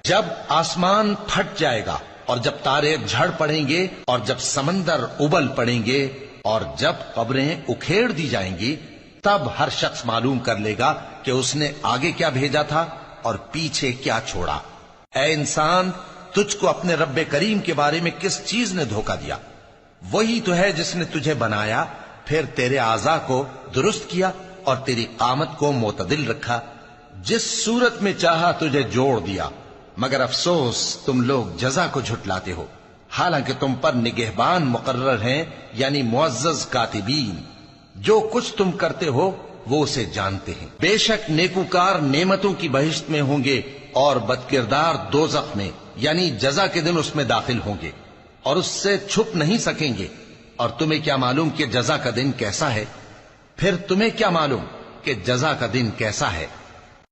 जब आसमान फट जाएगा और जब तारे झड़ पड़ेंगे और जब समंदर उबल पड़ेंगे और जब कब्रें उखेड़ दी जाएंगी, तब हर शख्स मालूम कर लेगा कि उसने आगे क्या भेजा था और पीछे क्या छोड़ा। ऐ इंसान, तुझको अपने रब्बे करीम के बारे में किस चीज ने धोखा दिया? वही तो है जिसने तुझे बनाया, फिर तेरे आज़ा को दुरुस्त किया और तेरी कामत को मोतदिल रखा, जिस सूरत में चाहा तुझे जोड़ दिया। मगर अफसोस तुम लोग जजा को झुटलाते हो, हालांकि तुम पर निगहबान मुकर्रर हैं, यानी मुअज़्ज़ज़ कातिबीन। जो कुछ तुम करते हो वो उसे जानते हैं। बेशक नेकूकार नेमतों की बहिश्त में होंगे और बदकिरदार दोज़ख में, यानी जजा के दिन उसमें दाखिल होंगे और उससे छुप नहीं सकेंगे। और तुम्हें क्या मालूम कि जजा का दिन कैसा है? फिर तुम्हें क्या मालूम कि जजा का दिन कैसा है?